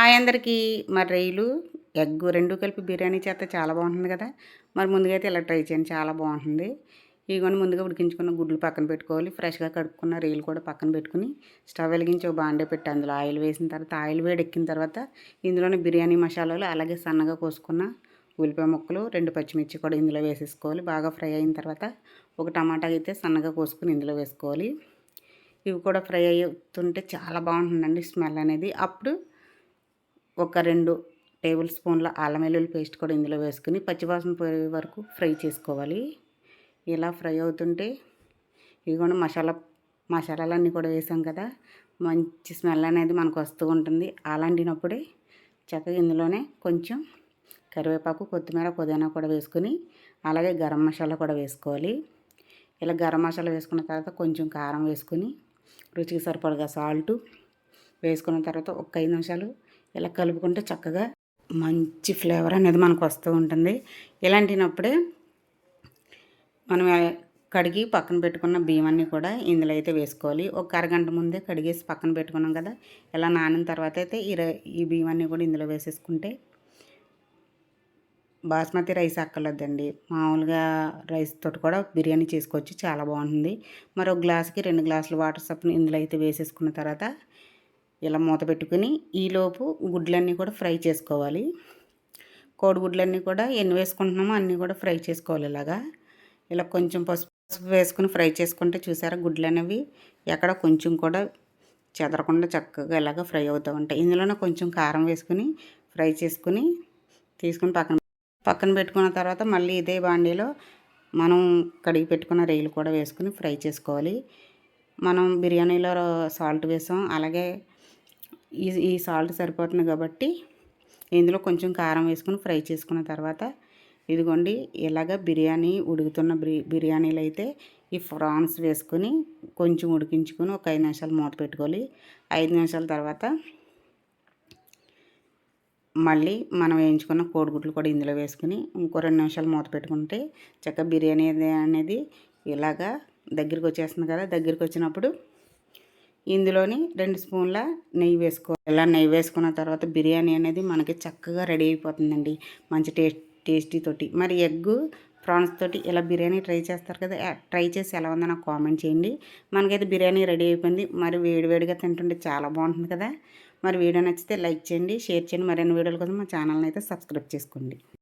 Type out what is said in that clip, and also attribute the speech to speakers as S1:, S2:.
S1: Hi అందరికీ. మరి రొయ్యలు, ఎగ్ 2 కలిపి బిర్యానీ చేస్తే చాలా బాగుంటుంది కదా! మరి ముందుగా అయితే ఇలా ట్రై చేయండి, చాలా బాగుంటుంది. ఇదిగోండి ముందుగా ఉడికించుకున్న గుడ్లు పక్కన పెట్టుకోవాలి. ఫ్రెష్‌గా కడుక్కున్న రొయ్యలు కూడా పక్కన పెట్టుకొని, స్టవ్ వెలిగించి ఒక బాండీ పెట్టి అందులో ఆయిల్ వేసిన తర్వాత, ఆయిల్ వేడెక్కిన తర్వాత ఇందులోనే బిర్యానీ మసాలాలు, అలాగే సన్నగా కోసుకున్న ఉల్లిపాయ ముక్కలు, 2 పచ్చిమిర్చి కూడా ఇందులో వేసేసుకోవాలి. బాగా ఫ్రై అయిన తర్వాత ఒక టమాటా అయితే సన్నగా కోసుకొని ఇందులో వేసుకోవాలి. ఇవి కూడా ఫ్రై అవుతుంటే చాలా బాగుంటుందండి స్మెల్ అనేది. అప్పుడు ఒక 2 టేబుల్ స్పూన్ల అల్లం వెల్లుల్లి పేస్ట్ కూడా ఇందులో వేసుకుని పచ్చివాసన పోయే వరకు ఫ్రై చేసుకోవాలి. ఇలా ఫ్రై అవుతుంటే ఇదిగోండి మసాలాలన్నీ కూడా వేసాం కదా, మంచి స్మెల్ అనేది మనకు వస్తూ ఉంటుంది. అలాంటినప్పుడే చక్కగా ఇందులోనే కొంచెం కరివేపాకు, కొత్తిమీర, పుదీనా కూడా వేసుకుని, అలాగే గరం మసాలా కూడా వేసుకోవాలి. ఇలా గరం మసాలా వేసుకున్న తర్వాత కొంచెం కారం వేసుకుని, రుచికి సరిపడగా సాల్టు వేసుకున్న తర్వాత ఒక 5 నిమిషాలు ఇలా కలుపుకుంటే చక్కగా మంచి ఫ్లేవర్ అనేది మనకు వస్తూ ఉంటుంది. ఇలాంటినప్పుడే మనం కడిగి పక్కన పెట్టుకున్న బియ్యాన్ని కూడా ఇందులో అయితే వేసుకోవాలి. ఒక అరగంట ముందే కడిగేసి పక్కన పెట్టుకున్నాం కదా, ఇలా నానిన తర్వాత అయితే ఈ బియ్యాన్ని కూడా ఇందులో వేసేసుకుంటే బాస్మతి రైస్ అక్కర్లేదండి, మామూలుగా రైస్ తోటి కూడా బిర్యానీ చేసుకోవచ్చు, చాలా బాగుంటుంది. మరో గ్లాసుకి 2 గ్లాసులు వాటర్ సప్ని ఇందులో అయితే వేసేసుకున్న తర్వాత ఇలా మూత పెట్టుకుని ఈలోపు గుడ్లన్నీ కూడా ఫ్రై చేసుకోవాలి. కోడిగుడ్లన్నీ కూడా ఎన్ని వేసుకుంటున్నామో అన్నీ కూడా ఫ్రై చేసుకోవాలి. ఇలా కొంచెం పసుపు వేసుకుని ఫ్రై చేసుకుంటే చూసారా, గుడ్లు అనేవి ఎక్కడ కొంచెం కూడా చెదరకుండా చక్కగా ఇలాగ ఫ్రై అవుతూ ఉంటాయి. ఇందులోనే కొంచెం కారం వేసుకుని ఫ్రై చేసుకుని తీసుకుని పక్కన పెట్టుకున్న తర్వాత మళ్ళీ ఇదే బాండీలో మనం కడిగి పెట్టుకున్న రొయ్యలు కూడా వేసుకుని ఫ్రై చేసుకోవాలి. మనం బిర్యానీలో సాల్ట్ వేసాం, అలాగే ఈ సాల్ట్ సరిపోతుంది కాబట్టి ఇందులో కొంచెం కారం వేసుకుని ఫ్రై చేసుకున్న తర్వాత ఇదిగోండి ఇలాగ బిర్యానీ ఉడుకుతున్న బిర్యానీలో అయితే ఈ ప్రాన్స్ వేసుకొని కొంచెం ఉడికించుకొని ఒక 5 నిమిషాలు మూత పెట్టుకోవాలి. 5 నిమిషాల తర్వాత మళ్ళీ మనం వేయించుకున్న కోడిగుడ్లు కూడా ఇందులో వేసుకుని ఇంకో 2 నిమిషాలు మూత పెట్టుకుంటే చక్కగా బిర్యానీ అనేది ఇలాగా దగ్గరికి వచ్చేస్తుంది కదా. దగ్గరికి వచ్చినప్పుడు ఇందులోని 2 స్పూన్ల నెయ్యి వేసుకోవాలి. ఇలా నెయ్యి వేసుకున్న తర్వాత బిర్యానీ అనేది మనకి చక్కగా రెడీ అయిపోతుందండి, మంచి టేస్టీ తోటి. మరి ఎగ్ ప్రాన్స్ తోటి ఇలా బిర్యానీ ట్రై చేస్తారు కదా, ట్రై చేసి ఎలా ఉందో నాకు కామెంట్ చేయండి. మనకైతే బిర్యానీ రెడీ అయిపోయింది. మరి వేడివేడిగా తింటుంటే చాలా బాగుంటుంది కదా. మరి వీడియో నచ్చితే లైక్ చేయండి, షేర్ చేయండి. మరిన్ని వీడియోల కోసం మా ఛానల్ని అయితే సబ్స్క్రైబ్ చేసుకోండి.